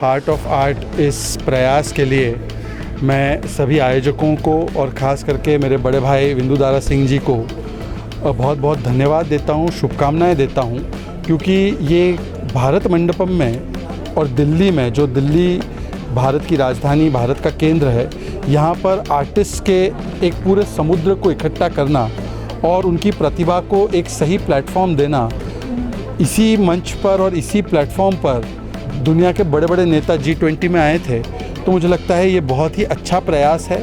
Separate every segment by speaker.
Speaker 1: Heart of art इस प्रयास के लिए मैं सभी आयोजकों को और ख़ास करके मेरे बड़े भाई विंदु दारा सिंह जी को बहुत बहुत धन्यवाद देता हूँ, शुभकामनाएं देता हूँ, क्योंकि ये भारत मंडपम में और दिल्ली में, जो दिल्ली भारत की राजधानी, भारत का केंद्र है, यहाँ पर आर्टिस्ट के एक पूरे समुद्र को इकट्ठा करना और उनकी प्रतिभा को एक सही प्लेटफॉर्म देना, इसी मंच पर और इसी प्लेटफॉर्म पर दुनिया के बड़े बड़े नेता G20 में आए थे। तो मुझे लगता है ये बहुत ही अच्छा प्रयास है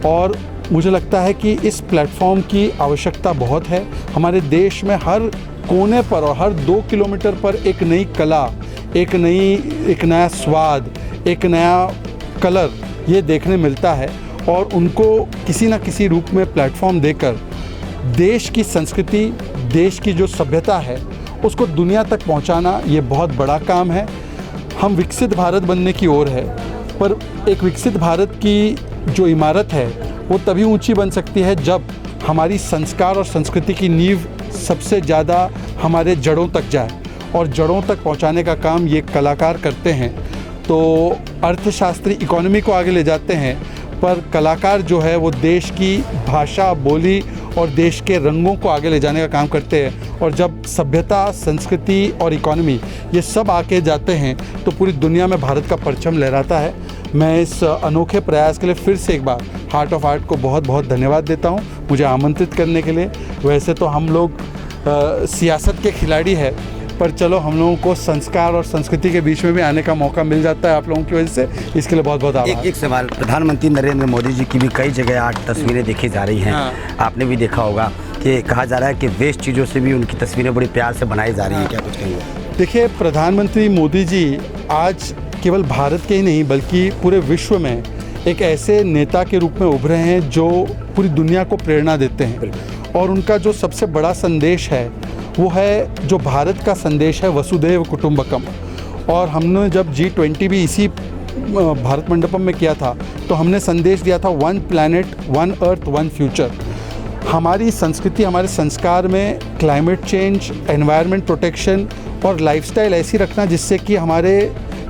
Speaker 1: और मुझे लगता है कि इस प्लेटफॉर्म की आवश्यकता बहुत है। हमारे देश में हर कोने पर और हर 2 किलोमीटर पर एक नई कला, एक नया स्वाद, एक नया कलर ये देखने मिलता है और उनको किसी न किसी रूप में प्लेटफॉर्म देकर देश की संस्कृति, देश की जो सभ्यता है उसको दुनिया तक पहुंचाना ये बहुत बड़ा काम है। हम विकसित भारत बनने की ओर है, पर एक विकसित भारत की जो इमारत है वो तभी ऊंची बन सकती है जब हमारी संस्कार और संस्कृति की नींव सबसे ज़्यादा हमारे जड़ों तक जाए, और जड़ों तक पहुंचाने का काम ये कलाकार करते हैं। तो अर्थशास्त्री इकोनॉमी को आगे ले जाते हैं, पर कलाकार जो है वो देश की भाषा, बोली और देश के रंगों को आगे ले जाने का काम करते हैं। और जब सभ्यता, संस्कृति और इकोनॉमी ये सब आके जाते हैं तो पूरी दुनिया में भारत का परचम लहराता है। मैं इस अनोखे प्रयास के लिए फिर से एक बार हार्ट ऑफ आर्ट को बहुत बहुत धन्यवाद देता हूँ मुझे आमंत्रित करने के लिए। वैसे तो हम लोग सियासत के खिलाड़ी हैं, पर चलो हम लोगों को संस्कार और संस्कृति के बीच में भी आने का मौका मिल जाता है आप लोगों की वजह से। इसके लिए बहुत बहुत आभार।
Speaker 2: एक सवाल, प्रधानमंत्री नरेंद्र मोदी जी की भी कई जगह आर्ट तस्वीरें देखी जा रही हैं। आपने भी देखा होगा कि कहा जा रहा है कि वेस्ट चीज़ों से भी उनकी तस्वीरें बड़ी प्यार से बनाई जा रही हैं, क्या कुछ कहेंगे?
Speaker 1: देखिए, प्रधानमंत्री मोदी जी आज केवल भारत के ही नहीं बल्कि पूरे विश्व में एक ऐसे नेता के रूप में उभरे हैं जो पूरी दुनिया को प्रेरणा देते हैं। और उनका जो सबसे बड़ा संदेश है वो है, जो भारत का संदेश है, वसुधैव कुटुंबकम। और हमने जब G20 भी इसी भारत मंडपम में किया था तो हमने संदेश दिया था 1 प्लैनेट 1 अर्थ 1 फ्यूचर। हमारी संस्कृति, हमारे संस्कार में क्लाइमेट चेंज, एनवायरनमेंट प्रोटेक्शन और लाइफस्टाइल ऐसी रखना जिससे कि हमारे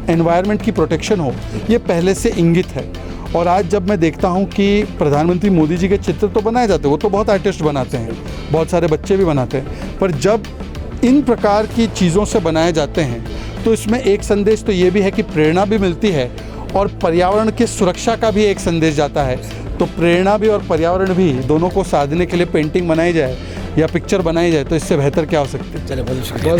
Speaker 1: एनवायरनमेंट की प्रोटेक्शन हो, ये पहले से इंगित है। और आज जब मैं देखता हूँ कि प्रधानमंत्री मोदी जी के चित्र तो बनाए जाते हैं, वो तो बहुत आर्टिस्ट बनाते हैं, बहुत सारे बच्चे भी बनाते हैं, पर जब इन प्रकार की चीज़ों से बनाए जाते हैं तो इसमें एक संदेश तो ये भी है कि प्रेरणा भी मिलती है और पर्यावरण की सुरक्षा का भी एक संदेश जाता है। तो प्रेरणा भी और पर्यावरण भी दोनों को साधने के लिए पेंटिंग बनाई जाए या पिक्चर बनाई जाए तो इससे बेहतर क्या हो सकती है।
Speaker 2: चलिए, बहुत शुक्रिया।